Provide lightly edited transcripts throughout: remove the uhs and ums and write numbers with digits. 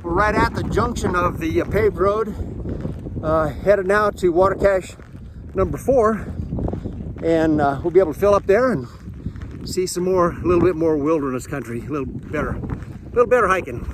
We're right at the junction of the paved road, headed now to water cache number 4, and we'll be able to fill up there and see some more, a little bit more wilderness country, a little better hiking.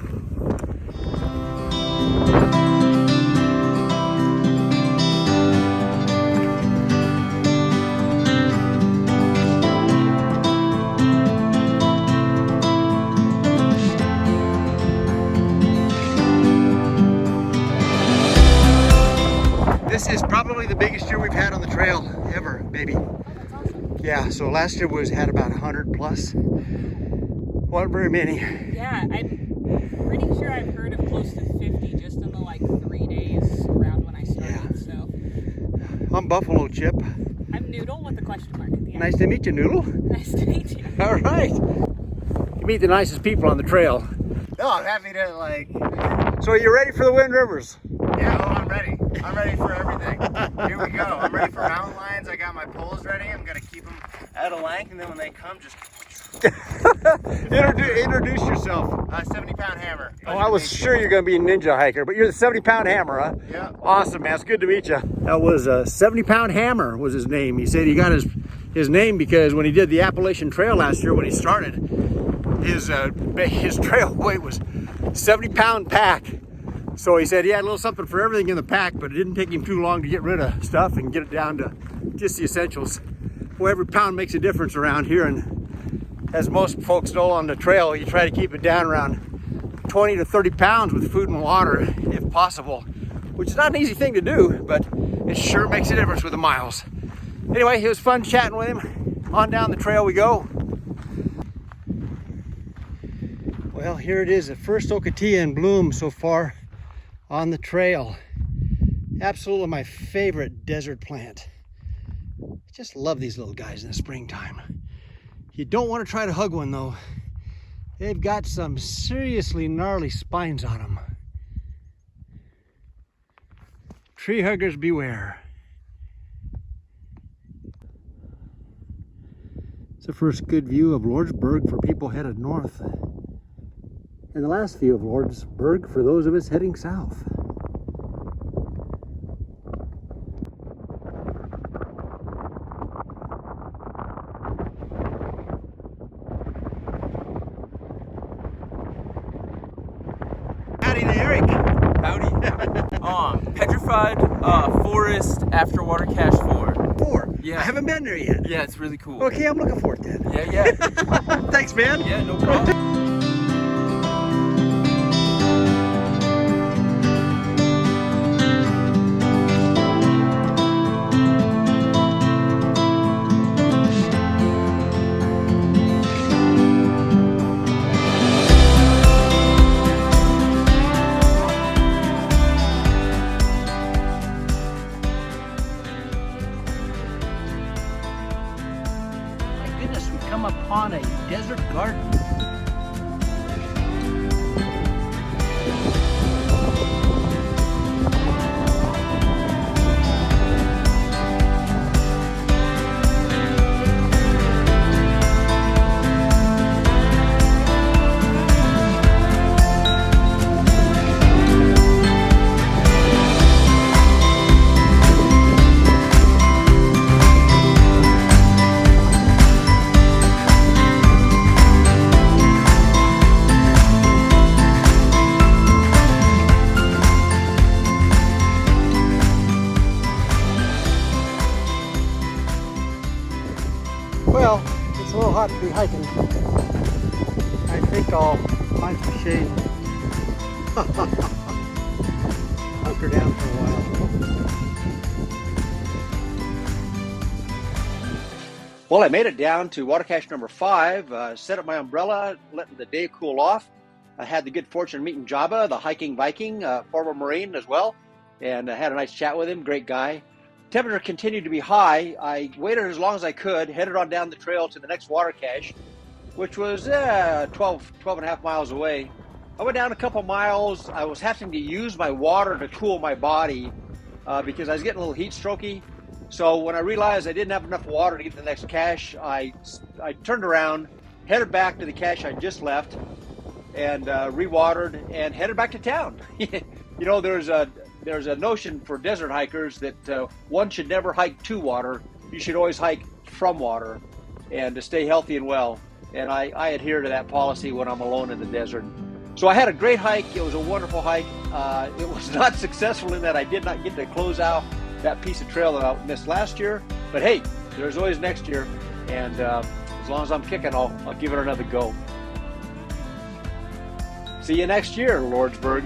This is probably the biggest year we've had on the trail ever, maybe. Oh, that's awesome. Yeah, so last year had about 100 plus. Wasn't very many. Yeah, I'm pretty sure I've heard of close to 50 just in the like 3 days around when I started. Yeah. So I'm Buffalo Chip. I'm Noodle with a question mark at the end. Nice to meet you, Noodle. Nice to meet you. All right. You meet the nicest people on the trail. No, I'm happy to like. So are you ready for the Wind Rivers? Yeah, oh, I'm ready. I'm ready for everything. Here we go. I'm ready for mountain lions. I got my poles ready. I'm gonna keep them at a length, and then when they come, just Introduce yourself. 70-pound hammer. Oh, I was sure you're going to be a ninja hiker, but you're the 70-pound hammer, huh? Yeah. Awesome, man. It's good to meet you. That was a 70-pound hammer was his name. He said he got his name because when he did the Appalachian Trail last year, when he started, his trail weight was 70-pound pack. So he said he had a little something for everything in the pack, but it didn't take him too long to get rid of stuff and get it down to just the essentials. Well, every pound makes a difference around here, and as most folks know on the trail, you try to keep it down around 20 to 30 pounds with food and water if possible, which is not an easy thing to do, but it sure makes a difference with the miles. Anyway, it was fun chatting with him. On down the trail we go. Well, here it is, the first Ocotillo in bloom so far on the trail. Absolutely my favorite desert plant. I just love these little guys in the springtime. You don't want to try to hug one though. They've got some seriously gnarly spines on them. Tree huggers beware. It's the first good view of Lordsburg for people headed north, and the last view of Lordsburg for those of us heading south. Howdy to Eric. Howdy. Petrified Forest after water cache 4. 4. Yeah. I haven't been there yet. Yeah, it's really cool. Okay, I'm looking for it then. Yeah. Thanks, man. Yeah, no problem. Goodness, we've come upon a desert garden. Well, it's a little hot to be hiking. I think I'll find some shade. Hunker down for a while. Well, I made it down to water cache number 5, set up my umbrella, letting the day cool off. I had the good fortune of meeting Jabba, the hiking Viking, former Marine as well, and I had a nice chat with him, great guy. Temperature continued to be high. I waited as long as I could, headed on down the trail to the next water cache, which was 12 and a half miles away. I went down a couple miles. I was having to use my water to cool my body because I was getting a little heat strokey. So when I realized I didn't have enough water to get to the next cache, I turned around, headed back to the cache I just left, and rewatered and headed back to town. You know, there's a notion for desert hikers that one should never hike to water. You should always hike from water, and to stay healthy and well. And I adhere to that policy when I'm alone in the desert. So I had a great hike. It was a wonderful hike. It was not successful in that I did not get to close out that piece of trail that I missed last year. But hey, there's always next year. And as long as I'm kicking, I'll give it another go. See you next year, Lordsburg.